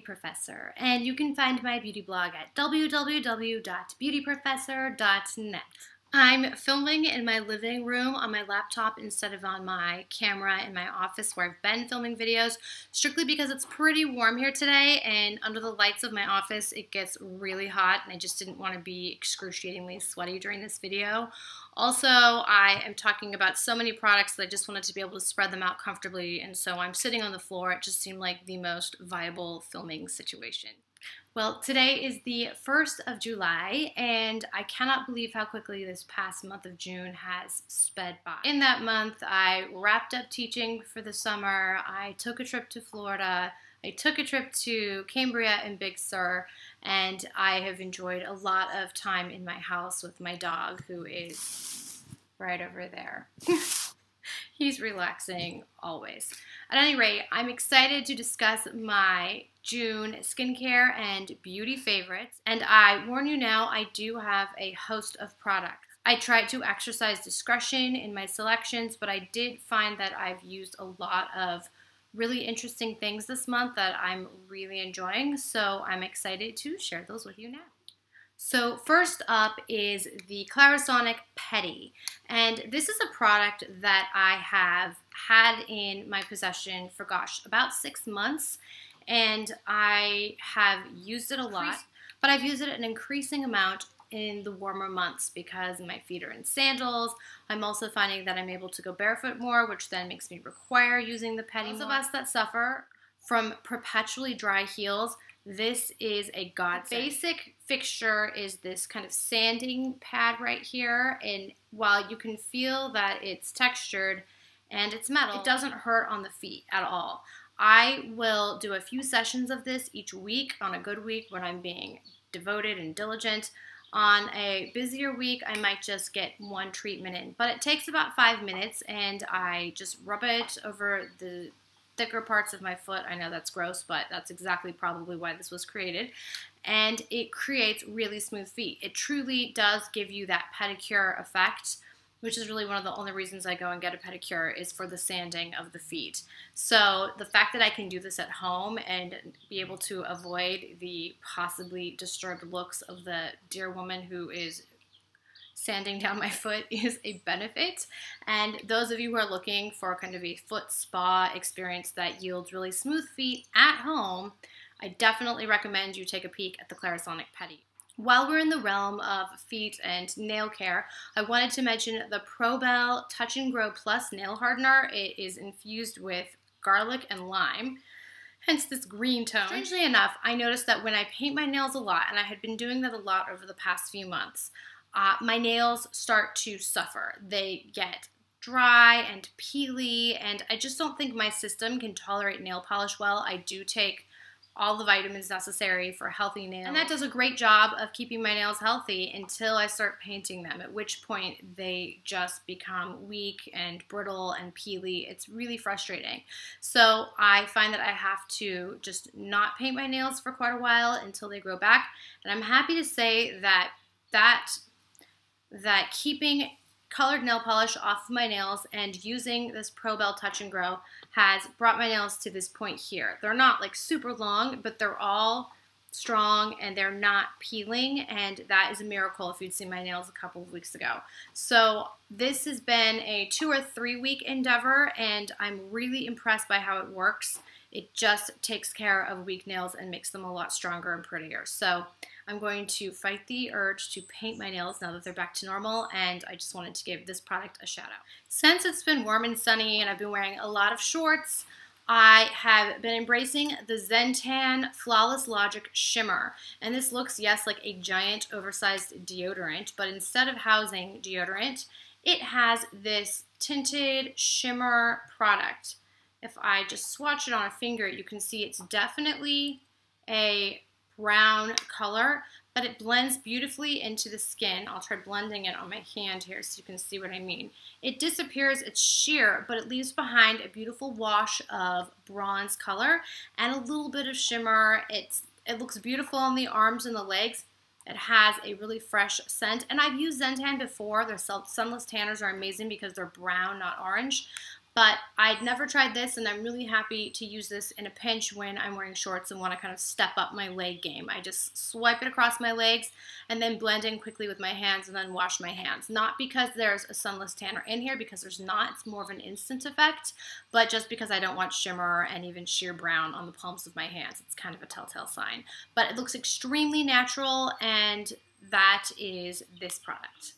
Professor, and you can find my beauty blog at www.beautyprofessor.net. I'm filming in my living room on my laptop instead of on my camera in my office where I've been filming videos, strictly because it's pretty warm here today, and under the lights of my office it gets really hot, and I just didn't want to be excruciatingly sweaty during this video. Also, I am talking about so many products that I just wanted to be able to spread them out comfortably, and so I'm sitting on the floor. It just seemed like the most viable filming situation. Well, today is the 1st of July, and I cannot believe how quickly this past month of June has sped by. In that month, I wrapped up teaching for the summer, I took a trip to Florida, I took a trip to Cambria and Big Sur, and I have enjoyed a lot of time in my house with my dog, who is right over there. He's relaxing always. At any rate, I'm excited to discuss my June skincare and beauty favorites, and I warn you now, I do have a host of products. I tried to exercise discretion in my selections, but I did find that I've used a lot of really interesting things this month that I'm really enjoying, so I'm excited to share those with you now. So first up is the Clarisonic Pedi, and this is a product that I have had in my possession for, gosh, about 6 months, and I have used it a lot, but I've used it an increasing amount in the warmer months because my feet are in sandals. I'm also finding that I'm able to go barefoot more, which then makes me require using the Pedi more. Those of us that suffer from perpetually dry heels, this is a godsend. The basic fixture is this kind of sanding pad right here, and while you can feel that it's textured and it's metal, it doesn't hurt on the feet at all. I will do a few sessions of this each week on a good week when I'm being devoted and diligent. On a busier week, I might just get one treatment in, but it takes about 5 minutes, and I just rub it over the thicker parts of my foot. I know that's gross, but that's exactly probably why this was created. And it creates really smooth feet. It truly does give you that pedicure effect, which is really one of the only reasons I go and get a pedicure, is for the sanding of the feet. So the fact that I can do this at home and be able to avoid the possibly disturbed looks of the dear woman who is sanding down my foot is a benefit. And those of you who are looking for kind of a foot spa experience that yields really smooth feet at home, I definitely recommend you take a peek at the Clarisonic Pedi. While we're in the realm of feet and nail care, I wanted to mention the Probelle Touch and Grow Plus Nail Hardener. It is infused with garlic and lime, hence this green tone. Strangely enough, I noticed that when I paint my nails a lot, and I had been doing that a lot over the past few months, my nails start to suffer. They get dry and peely, and I just don't think my system can tolerate nail polish well. I do take all the vitamins necessary for healthy nails, and that does a great job of keeping my nails healthy until I start painting them, at which point they just become weak and brittle and peely. It's really frustrating. So I find that I have to just not paint my nails for quite a while until they grow back, and I'm happy to say that keeping colored nail polish off of my nails and using this Probelle Touch and Grow has brought my nails to this point here. They're not like super long, but they're all strong and they're not peeling, and that is a miracle if you'd seen my nails a couple of weeks ago. So this has been a 2 or 3 week endeavor, and I'm really impressed by how it works. It just takes care of weak nails and makes them a lot stronger and prettier. So I'm going to fight the urge to paint my nails now that they're back to normal, and I just wanted to give this product a shout out. Since it's been warm and sunny and I've been wearing a lot of shorts, I have been embracing the Xen-Tan Flawless Logic Shimmer. And this looks, yes, like a giant oversized deodorant, but instead of housing deodorant, it has this tinted shimmer product. If I just swatch it on a finger, you can see it's definitely a brown color, but it blends beautifully into the skin. I'll try blending it on my hand here so you can see what I mean. It disappears, it's sheer, but it leaves behind a beautiful wash of bronze color and a little bit of shimmer. It looks beautiful on the arms and the legs. It has a really fresh scent, and I've used Xen-Tan before. Their sunless tanners are amazing because they're brown, not orange. But I'd never tried this, and I'm really happy to use this in a pinch when I'm wearing shorts and want to kind of step up my leg game. I just swipe it across my legs and then blend in quickly with my hands and then wash my hands. Not because there's a sunless tanner in here, because there's not. It's more of an instant effect, but just because I don't want shimmer and even sheer brown on the palms of my hands. It's kind of a telltale sign. But it looks extremely natural, and that is this product.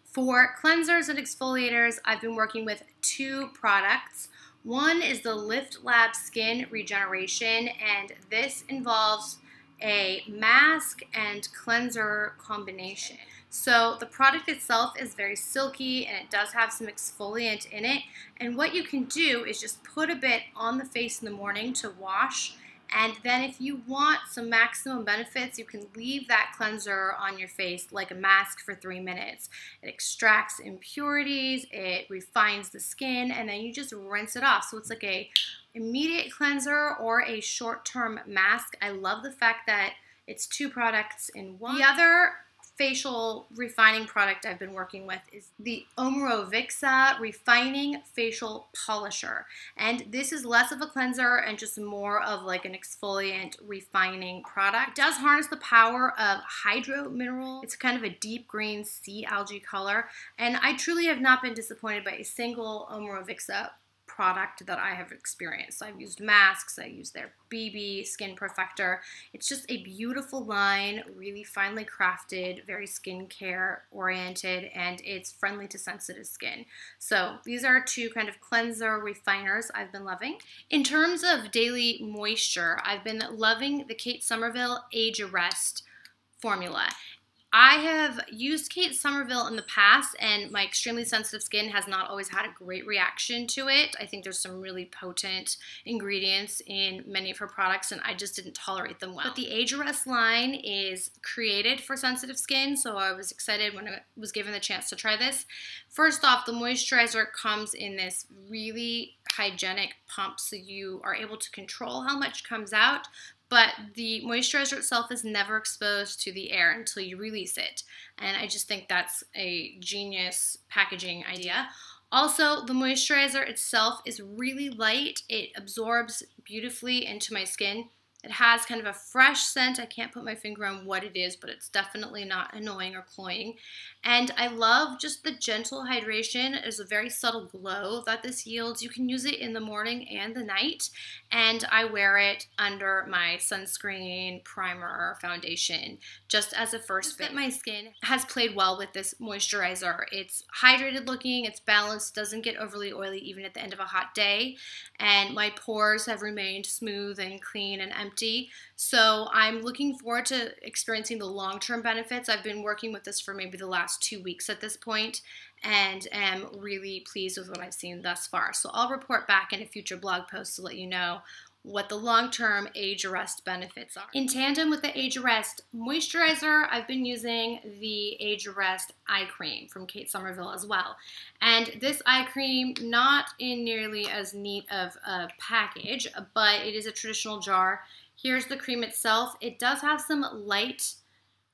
For cleansers and exfoliators, I've been working with two products. One is the LiftLab Skin Regeneration, and this involves a mask and cleanser combination. So the product itself is very silky, and it does have some exfoliant in it. And what you can do is just put a bit on the face in the morning to wash. And then if you want some maximum benefits, you can leave that cleanser on your face like a mask for 3 minutes. It extracts impurities, it refines the skin, and then you just rinse it off. So it's like a immediate cleanser or a short-term mask. I love the fact that it's two products in one. The other facial refining product I've been working with is the Omorovicza Refining Facial Polisher. And this is less of a cleanser and just more of like an exfoliant refining product. It does harness the power of hydro mineral. It's kind of a deep green sea algae color. And I truly have not been disappointed by a single Omorovicza product that I have experienced. I've used masks, I used their BB Skin Perfector. It's just a beautiful line, really finely crafted, very skincare oriented, and it's friendly to sensitive skin. So these are two kind of cleanser refiners I've been loving. In terms of daily moisture, I've been loving the Kate Somerville Age Arrest formula. I have used Kate Somerville in the past, and my extremely sensitive skin has not always had a great reaction to it. I think there's some really potent ingredients in many of her products, and I just didn't tolerate them well. But the Age Arrest line is created for sensitive skin, so I was excited when I was given the chance to try this. First off, the moisturizer comes in this really hygienic pump, so you are able to control how much comes out, but the moisturizer itself is never exposed to the air until you release it. And I just think that's a genius packaging idea. Also, the moisturizer itself is really light. It absorbs beautifully into my skin. It has kind of a fresh scent. I can't put my finger on what it is, but it's definitely not annoying or cloying. And I love just the gentle hydration. There's a very subtle glow that this yields. You can use it in the morning and the night. And I wear it under my sunscreen, primer, foundation, just as a first fit. My skin has played well with this moisturizer. It's hydrated looking, it's balanced, doesn't get overly oily even at the end of a hot day. And my pores have remained smooth and clean and empty. So I'm looking forward to experiencing the long-term benefits. I've been working with this for maybe the last 2 weeks at this point, and am really pleased with what I've seen thus far. So I'll report back in a future blog post to let you know what the long-term Age Arrest benefits are. In tandem with the Age Arrest moisturizer, I've been using the Age Arrest eye cream from Kate Somerville as well. And this eye cream, not in nearly as neat of a package, but it is a traditional jar. Here's the cream itself. It does have some light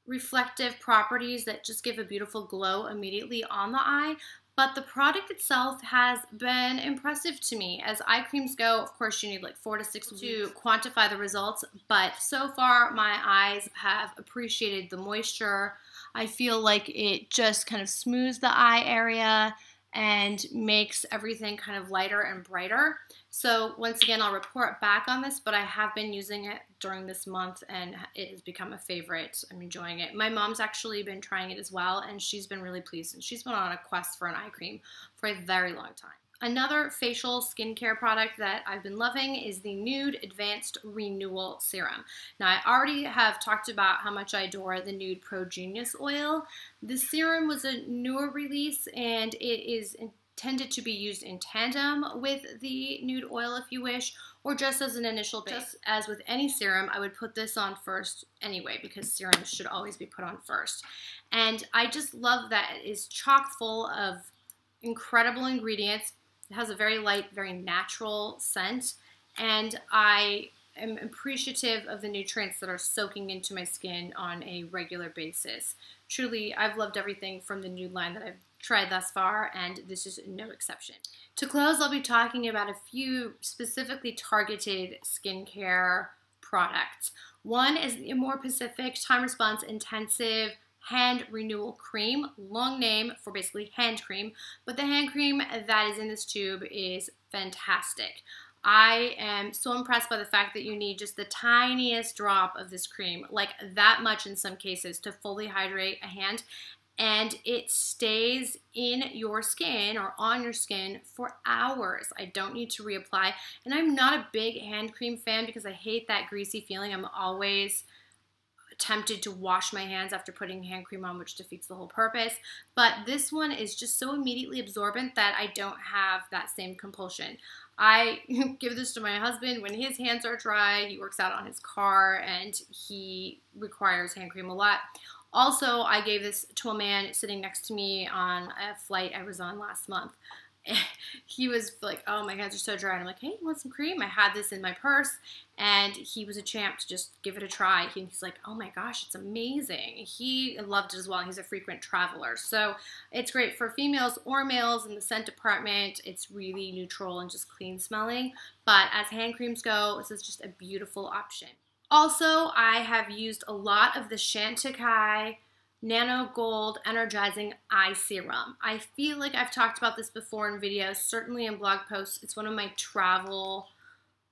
reflective properties that just give a beautiful glow immediately on the eye, but the product itself has been impressive to me. As eye creams go, of course you need like 4 to 6 weeks to quantify the results, but so far my eyes have appreciated the moisture. I feel like it just kind of smooths the eye area and makes everything kind of lighter and brighter. So once again, I'll report back on this, but I have been using it during this month and it has become a favorite. I'm enjoying it. My mom's actually been trying it as well, and she's been really pleased, and she's been on a quest for an eye cream for a very long time. Another facial skincare product that I've been loving is the NUDE Advanced Renewal Serum. Now, I already have talked about how much I adore the NUDE Pro Genius Oil. The serum was a newer release, and it is intended to be used in tandem with the NUDE oil if you wish, or just as an initial base. Just as with any serum, I would put this on first anyway, because serums should always be put on first. And I just love that it is chock full of incredible ingredients. It has a very light, very natural scent, and I am appreciative of the nutrients that are soaking into my skin on a regular basis. Truly, I've loved everything from the NUDE line that I've tried thus far, and this is no exception. To close, I'll be talking about a few specifically targeted skincare products. One is the Amore Pacific Time Response Intensive Hand Renewal Cream, long name for basically hand cream, but the hand cream that is in this tube is fantastic. I am so impressed by the fact that you need just the tiniest drop of this cream, like that much in some cases, to fully hydrate a hand, and it stays in your skin or on your skin for hours. I don't need to reapply, and I'm not a big hand cream fan because I hate that greasy feeling. I'm always tempted to wash my hands after putting hand cream on, which defeats the whole purpose. But this one is just so immediately absorbent that I don't have that same compulsion. I give this to my husband when his hands are dry. He works out on his car and he requires hand cream a lot. Also, I gave this to a man sitting next to me on a flight I was on last month. He was like, oh, my hands are so dry. And I'm like, hey, you want some cream? I had this in my purse. And he was a champ to just give it a try. He's like, oh my gosh, it's amazing. He loved it as well. He's a frequent traveler. So it's great for females or males in the scent department. It's really neutral and just clean smelling. But as hand creams go, this is just a beautiful option. Also, I have used a lot of the Chantecaille Nano Gold Energizing Eye Serum. I feel like I've talked about this before in videos, certainly in blog posts. It's one of my travel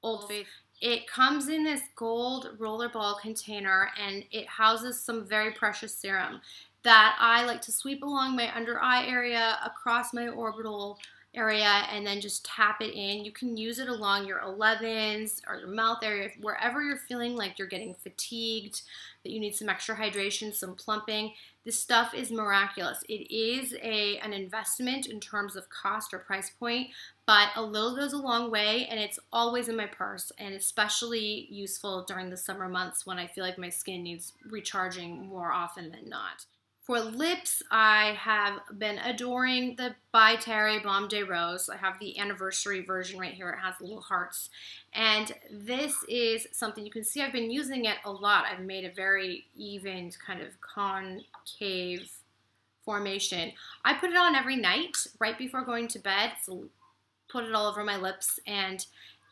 old favorites. It comes in this gold rollerball container, and it houses some very precious serum that I like to sweep along my under eye area, across my orbital area, and then just tap it in. You can use it along your 11s or your mouth area, wherever you're feeling like you're getting fatigued, that you need some extra hydration, some plumping. This stuff is miraculous. It is an investment in terms of cost or price point, but a little goes a long way, and it's always in my purse, and especially useful during the summer months when I feel like my skin needs recharging more often than not. For lips, I have been adoring the By Terry Baume de Rose. I have the anniversary version right here. It has little hearts. And this is something you can see I've been using it a lot. I've made a very even kind of concave formation. I put it on every night right before going to bed. So put it all over my lips, and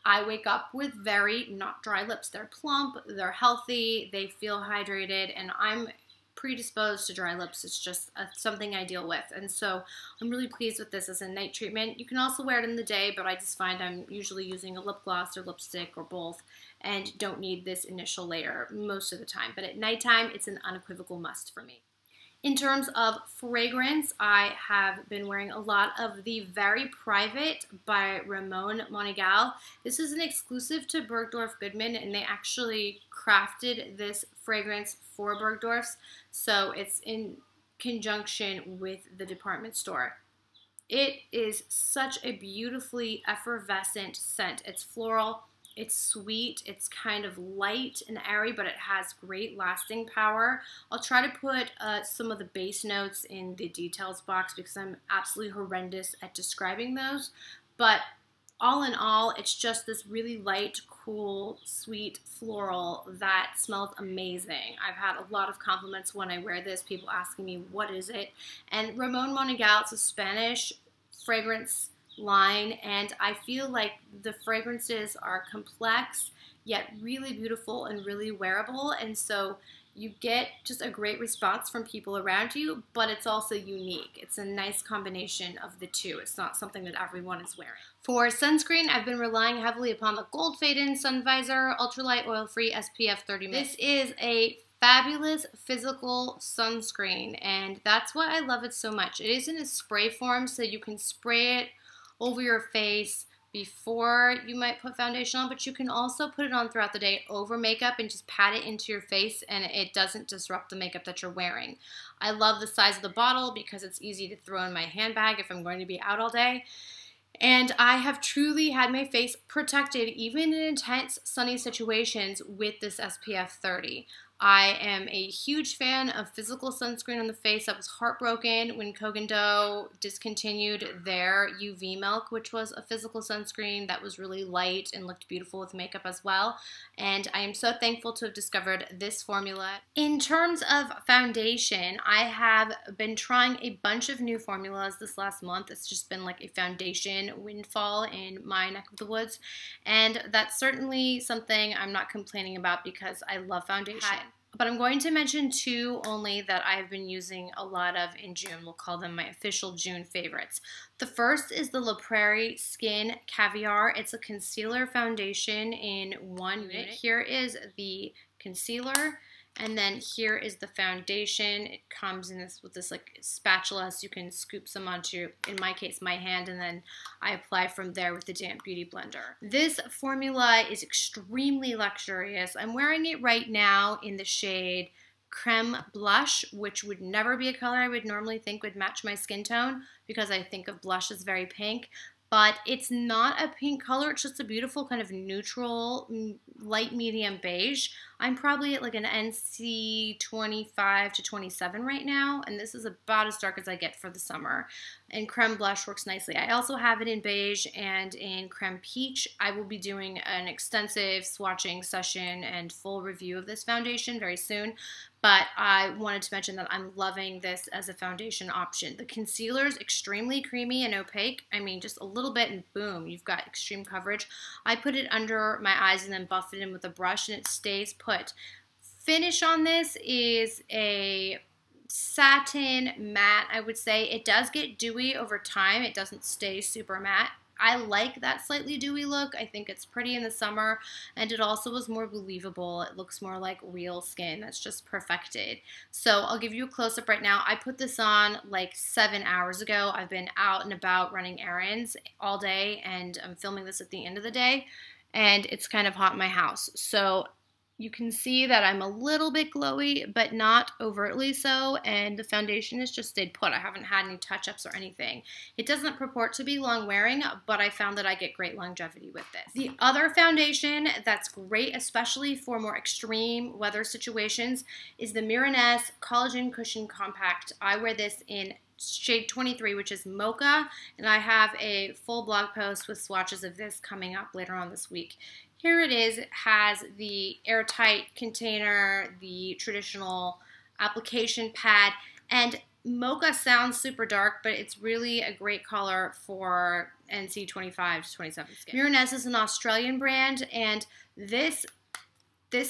I wake up with very not dry lips. They're plump, they're healthy, they feel hydrated, and I'm predisposed to dry lips. It's just something I deal with, and so I'm really pleased with this as a night treatment. You can also wear it in the day, but I just find I'm usually using a lip gloss or lipstick or both and don't need this initial layer most of the time, but at nighttime it's an unequivocal must for me. In terms of fragrance, I have been wearing a lot of the Very Private by Ramon Monegal. This is an exclusive to Bergdorf Goodman, and they actually crafted this fragrance for Bergdorf's, so it's in conjunction with the department store. It is such a beautifully effervescent scent. It's floral. It's sweet, it's kind of light and airy, but it has great lasting power. I'll try to put some of the base notes in the details box because I'm absolutely horrendous at describing those. But all in all, it's just this really light, cool, sweet floral that smells amazing. I've had a lot of compliments when I wear this, people asking me, what is it? And Ramon Monegal, it's a Spanish fragrance line, and I feel like the fragrances are complex yet really beautiful and really wearable, and so you get just a great response from people around you, but it's also unique. It's a nice combination of the two. It's not something that everyone is wearing. For sunscreen, I've been relying heavily upon the Goldfaden Sun Visor Ultralight Oil-Free SPF 30 Min. This is a fabulous physical sunscreen, and that's why I love it so much. It is in a spray form, so you can spray it over your face before you might put foundation on, but you can also put it on throughout the day over makeup and just pat it into your face, and it doesn't disrupt the makeup that you're wearing. I love the size of the bottle because it's easy to throw in my handbag if I'm going to be out all day. And I have truly had my face protected even in intense sunny situations with this SPF 30. I am a huge fan of physical sunscreen on the face. I was heartbroken when Kogan Do discontinued their UV Milk, which was a physical sunscreen that was really light and looked beautiful with makeup as well. And I am so thankful to have discovered this formula. In terms of foundation, I have been trying a bunch of new formulas this last month. It's just been like a foundation windfall in my neck of the woods. And that's certainly something I'm not complaining about because I love foundation. But I'm going to mention two only that I've been using a lot of in June. We'll call them my official June favorites. The first is the La Prairie Skin Caviar. It's a concealer foundation in one unit. Here is the concealer, and then here is the foundation. It comes in this with this like spatula, so you can scoop some onto, in my case, my hand, and then I apply from there with the damp beauty blender. This formula is extremely luxurious. I'm wearing it right now in the shade Creme Blush, which would never be a color I would normally think would match my skin tone because I think of blush as very pink. But it's not a pink color, it's just a beautiful kind of neutral, light medium beige. I'm probably at like an NC 25 to 27 right now, and this is about as dark as I get for the summer. And Creme Blush works nicely. I also have it in beige and in Creme Peach. I will be doing an extensive swatching session and full review of this foundation very soon. But I wanted to mention that I'm loving this as a foundation option. The concealer is extremely creamy and opaque. I mean, just a little bit and boom, you've got extreme coverage. I put it under my eyes and then buff it in with a brush and it stays put. Finish on this is a satin matte, I would say. It does get dewy over time. It doesn't stay super matte. I like that slightly dewy look. I think it's pretty in the summer, and it also is more believable. It looks more like real skin that's just perfected. So I'll give you a close-up right now. I put this on like 7 hours ago. I've been out and about running errands all day, and I'm filming this at the end of the day, and it's kind of hot in my house. So you can see that I'm a little bit glowy, but not overtly so, and the foundation has just stayed put. I haven't had any touch-ups or anything. It doesn't purport to be long-wearing, but I found that I get great longevity with this. The other foundation that's great, especially for more extreme weather situations, is the Mirenesse Collagen Cushion Compact. I wear this in shade 23, which is Mocha, and I have a full blog post with swatches of this coming up later on this week. Here it is. It has the airtight container, the traditional application pad, and Mocha sounds super dark, but it's really a great color for NC 25 to 27 skin. Mirenesse is an Australian brand, and this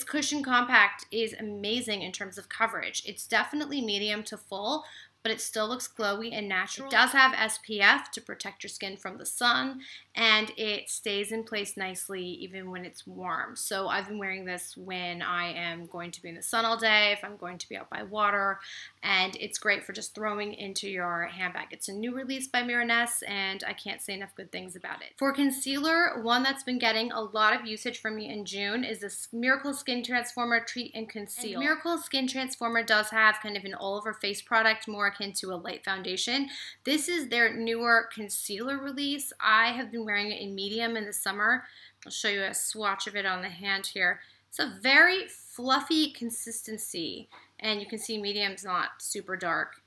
cushion compact is amazing in terms of coverage. It's definitely medium to full, but it still looks glowy and natural. It does have SPF to protect your skin from the sun, and it stays in place nicely even when it's warm. So I've been wearing this when I am going to be in the sun all day, if I'm going to be out by water, and it's great for just throwing into your handbag. It's a new release by Mirenesse, and I can't say enough good things about it. For concealer, one that's been getting a lot of usage from me in June is this Miracle Skin Transformer Treat and Conceal. And Miracle Skin Transformer does have kind of an all-over-face product, more akin to a light foundation. This is their newer concealer release. I have been wearing it in medium in the summer. I'll show you a swatch of it on the hand here. It's a very fluffy consistency, and you can see medium's not super dark.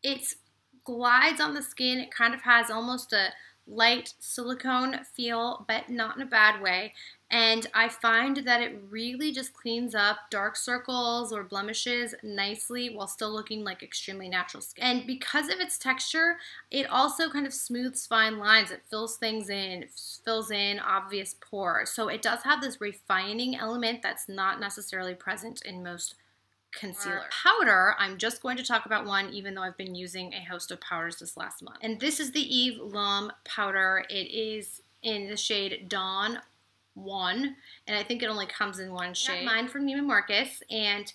It glides on the skin. It kind of has almost a light silicone feel, but not in a bad way. And I find that it really just cleans up dark circles or blemishes nicely while still looking like extremely natural skin. And because of its texture, it also kind of smooths fine lines. It fills things in, it fills in obvious pores. So it does have this refining element that's not necessarily present in most concealer. Powder, I'm just going to talk about one even though I've been using a host of powders this last month. And this is the Eve L'Homme powder. It is in the shade Dawn 1, and I think it only comes in one shade. I got mine from Neiman Marcus, and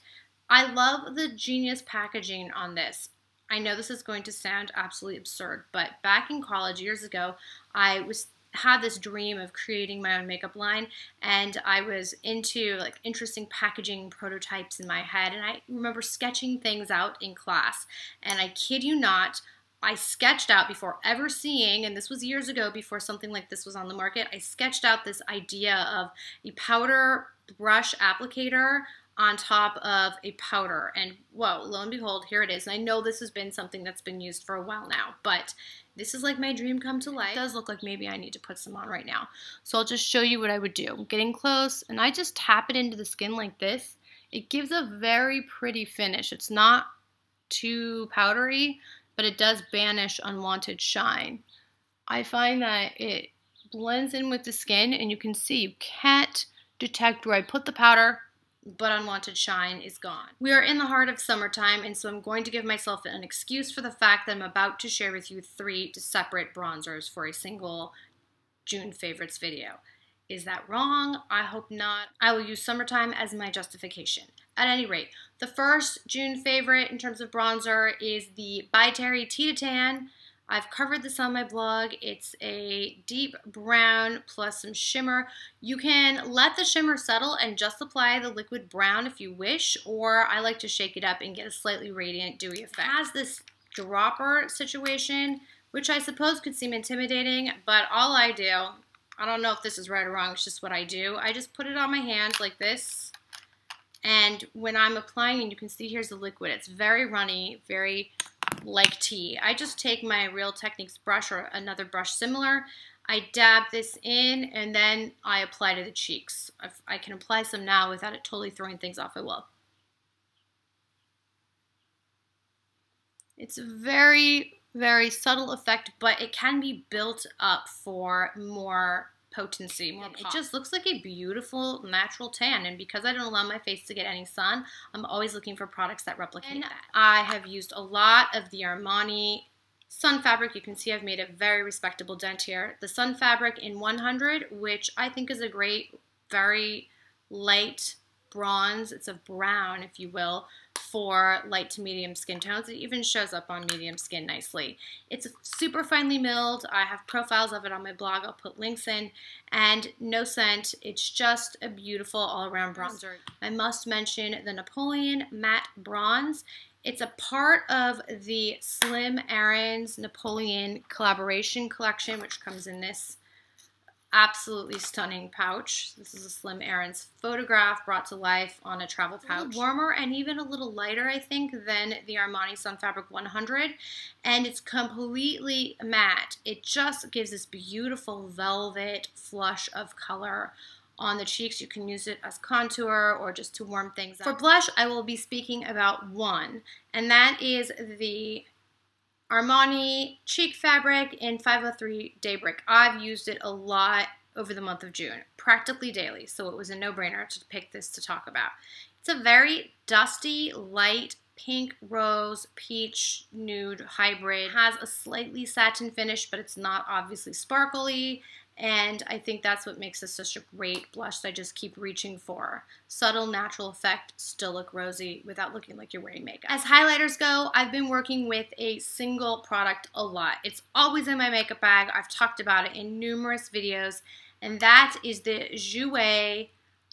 I love the genius packaging on this. I know this is going to sound absolutely absurd, but back in college years ago, I had this dream of creating my own makeup line, and I was into like interesting packaging prototypes in my head, and I remember sketching things out in class, and I kid you not, I sketched out before ever seeing, and this was years ago before something like this was on the market, I sketched out this idea of a powder brush applicator on top of a powder. And whoa, lo and behold, here it is. And I know this has been something that's been used for a while now, but this is like my dream come to life. It does look like maybe I need to put some on right now. So I'll just show you what I would do. I'm getting close, and I just tap it into the skin like this. It gives a very pretty finish. It's not too powdery, but it does banish unwanted shine. I find that it blends in with the skin, and you can see you can't detect where I put the powder, but unwanted shine is gone. We are in the heart of summertime, and so I'm going to give myself an excuse for the fact that I'm about to share with you 3 separate bronzers for a single June favorites video. Is that wrong? I hope not. I will use summertime as my justification. At any rate, the first June favorite in terms of bronzer is the By Terry Tea to Tan. I've covered this on my blog. It's a deep brown plus some shimmer. You can let the shimmer settle and just apply the liquid brown if you wish, or I like to shake it up and get a slightly radiant, dewy effect. It has this dropper situation, which I suppose could seem intimidating, but all I do, I don't know if this is right or wrong, it's just what I do. I just put it on my hand like this, and when I'm applying, and you can see here's the liquid, it's very runny, very like tea. I just take my Real Techniques brush or another brush similar, I dab this in, and then I apply to the cheeks. If I can apply some now without it totally throwing things off, I will. It's a very, very subtle effect, but it can be built up for more potency, more pop. It just looks like a beautiful natural tan, and because I don't allow my face to get any sun, I'm always looking for products that replicate that. I have used a lot of the Armani Sun Fabric. You can see I've made a very respectable dent here. The Sun Fabric in 100, which I think is a great, very light bronze. It's a brown, if you will, for light to medium skin tones. It even shows up on medium skin nicely. It's super finely milled. I have profiles of it on my blog. I'll put links in. And no scent. It's just a beautiful all-around bronzer. I must mention the Napoleon Matte Bronze. It's a part of the Slim Aaron's Napoleon collaboration collection, which comes in this absolutely stunning pouch. This is a Slim Aaron's photograph brought to life on a travel pouch. Warmer and even a little lighter, I think, than the Armani Sun Fabric 100. And it's completely matte. It just gives this beautiful velvet flush of color on the cheeks. You can use it as contour or just to warm things up. For blush, I will be speaking about one, and that is the Armani Cheek Fabric in 503 Daybreak. I've used it a lot over the month of June, practically daily, so it was a no-brainer to pick this to talk about. It's a very dusty, light, pink, rose, peach, nude hybrid. It has a slightly satin finish, but it's not obviously sparkly, and I think that's what makes this such a great blush that I just keep reaching for. Subtle, natural effect, still look rosy without looking like you're wearing makeup. As highlighters go, I've been working with a single product a lot. It's always in my makeup bag. I've talked about it in numerous videos, and that is the Jouer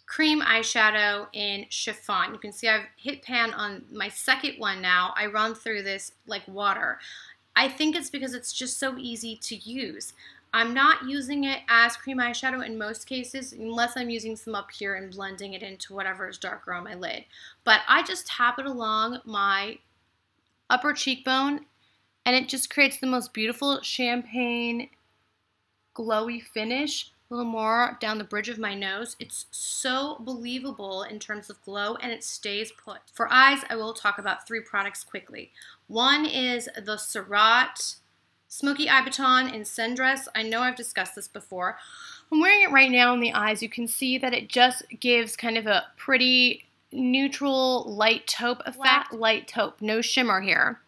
Cream Eyeshadow in Chiffon. You can see I've hit pan on my second one now. I run through this like water. I think it's because it's just so easy to use. I'm not using it as cream eyeshadow in most cases, unless I'm using some up here and blending it into whatever is darker on my lid. But I just tap it along my upper cheekbone, and it just creates the most beautiful champagne glowy finish. A little more down the bridge of my nose. It's so believable in terms of glow, and it stays put. For eyes, I will talk about 3 products quickly. One is the Surratt Smoky Eye Baton in Cendress. I know I've discussed this before. I'm wearing it right now in the eyes. You can see that it just gives kind of a pretty neutral light taupe effect. Flat light taupe, no shimmer here.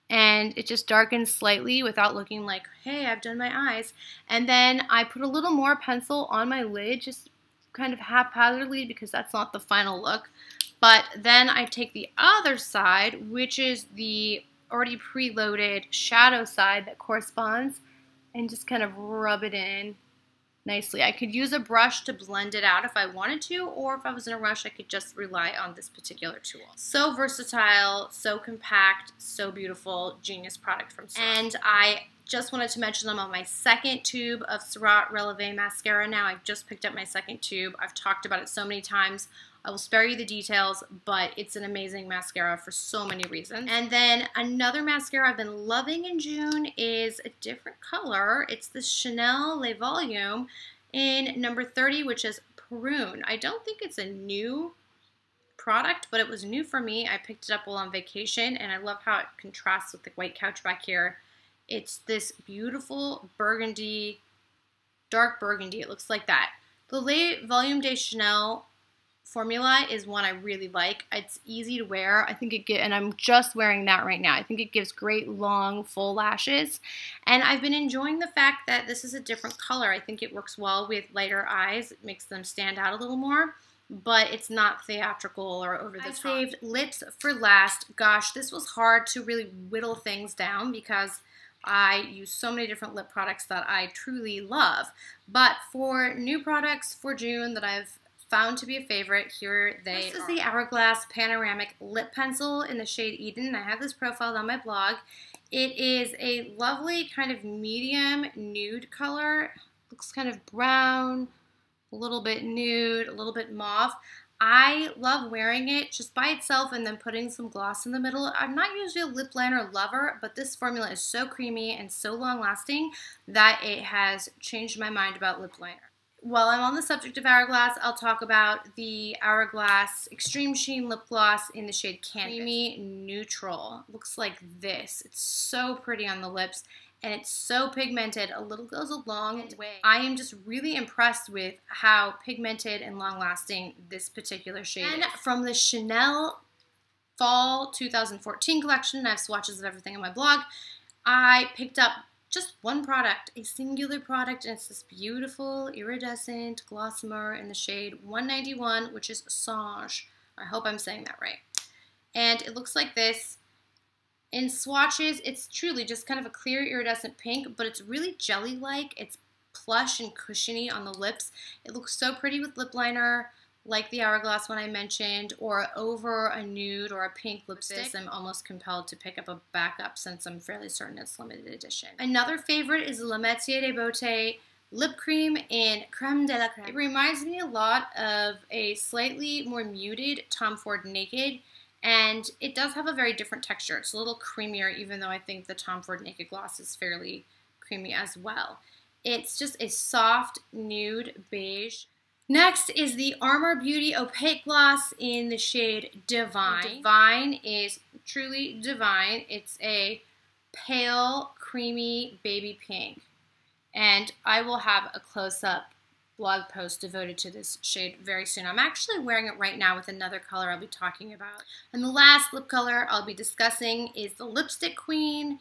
And it just darkens slightly without looking like, hey, I've done my eyes. And then I put a little more pencil on my lid, just kind of haphazardly, because that's not the final look. But then I take the other side, which is the already preloaded shadow side that corresponds, and just kind of rub it in nicely. I could use a brush to blend it out if I wanted to, or if I was in a rush, I could just rely on this particular tool. So versatile, so compact, so beautiful, genius product from Surratt. And I just wanted to mention I'm on my second tube of Surratt Releve mascara now. I've just picked up my second tube. I've talked about it so many times. I will spare you the details, but it's an amazing mascara for so many reasons. And then another mascara I've been loving in June is a different color. It's the Chanel Le Volume in number 30, which is Prune. I don't think it's a new product, but it was new for me. I picked it up while on vacation, and I love how it contrasts with the white couch back here. It's this beautiful burgundy, dark burgundy. It looks like that. The Le Volume de Chanel formula is one I really like. It's easy to wear. I think and I'm just wearing that right now. I think it gives great long full lashes, and I've been enjoying the fact that this is a different color. I think it works well with lighter eyes. It makes them stand out a little more, but it's not theatrical or over the top. I saved lips for last. Gosh, this was hard to really whittle things down because I use so many different lip products that I truly love. But for new products for June that I've found to be a favorite, here they are. This is the Hourglass Panoramic Lip Pencil in the shade Eden. I have this profiled on my blog. It is a lovely kind of medium nude color. Looks kind of brown, a little bit nude, a little bit mauve. I love wearing it just by itself and then putting some gloss in the middle. I'm not usually a lip liner lover, but this formula is so creamy and so long lasting that it has changed my mind about lip liner. While I'm on the subject of Hourglass, I'll talk about the Hourglass Extreme Sheen Lip Gloss in the shade Canvas. Creamy Neutral. Looks like this. It's so pretty on the lips, and it's so pigmented. A little goes a long way. I am just really impressed with how pigmented and long-lasting this particular shade is. And from the Chanel Fall 2014 collection, and I have swatches of everything on my blog, I picked up just one product, a singular product, and it's this beautiful iridescent Glossimer in the shade 191, which is Songe. I hope I'm saying that right. And it looks like this. In swatches, it's truly just kind of a clear iridescent pink, but it's really jelly-like. It's plush and cushiony on the lips. It looks so pretty with lip liner, like the Hourglass one I mentioned, or over a nude or a pink lipstick. I'm almost compelled to pick up a backup since I'm fairly certain it's limited edition. Another favorite is La Métier de Beauté Lip Cream in Crème de la Crème. It reminds me a lot of a slightly more muted Tom Ford Naked, and it does have a very different texture. It's a little creamier, even though I think the Tom Ford Naked Gloss is fairly creamy as well. It's just a soft nude beige. Next is the Armor Beauty Opaque Gloss in the shade Divine. Divine is truly divine. It's a pale, creamy baby pink. And I will have a close-up blog post devoted to this shade very soon. I'm actually wearing it right now with another color I'll be talking about. And the last lip color I'll be discussing is the Lipstick Queen.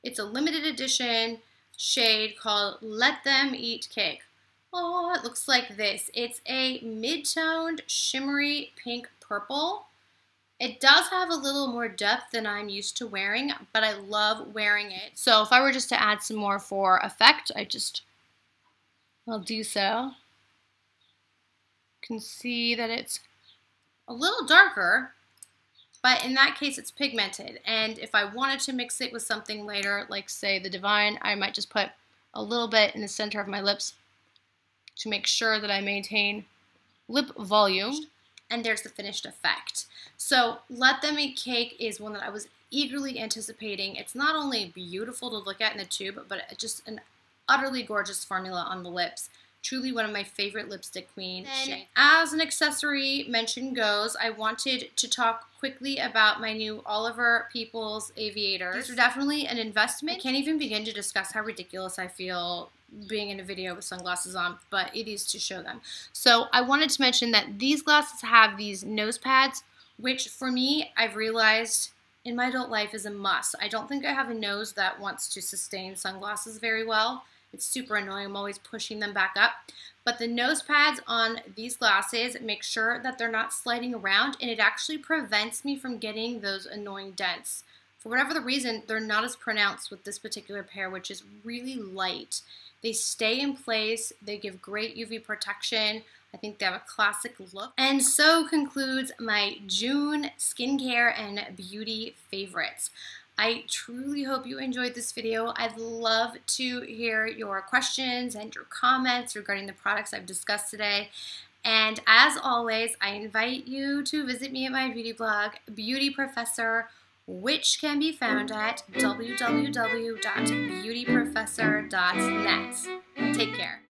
It's a limited edition shade called Let Them Eat Cake. Oh, it looks like this. It's a mid-toned, shimmery pink purple. It does have a little more depth than I'm used to wearing, but I love wearing it. So if I were just to add some more for effect, I'll do so. You can see that it's a little darker, but in that case it's pigmented. And if I wanted to mix it with something later, like say the Divine, I might just put a little bit in the center of my lips to make sure that I maintain lip volume. And there's the finished effect. So Let Them Eat Cake is one that I was eagerly anticipating. It's not only beautiful to look at in the tube, but just an utterly gorgeous formula on the lips. Truly one of my favorite Lipstick Queen shades. As an accessory mention goes, I wanted to talk quickly about my new Oliver Peoples Aviators. These are definitely an investment. I can't even begin to discuss how ridiculous I feel being in a video with sunglasses on, but it is to show them. So I wanted to mention that these glasses have these nose pads, which for me, I've realized in my adult life is a must. I don't think I have a nose that wants to sustain sunglasses very well. It's super annoying. I'm always pushing them back up. But the nose pads on these glasses make sure that they're not sliding around, and it actually prevents me from getting those annoying dents. For whatever the reason, they're not as pronounced with this particular pair, which is really light. They stay in place. They give great UV protection. I think they have a classic look. And so concludes my June skincare and beauty favorites. I truly hope you enjoyed this video. I'd love to hear your questions and your comments regarding the products I've discussed today. And as always, I invite you to visit me at my beauty blog, Beauty Professor, which can be found at www.beautyprofessor.net. Take care.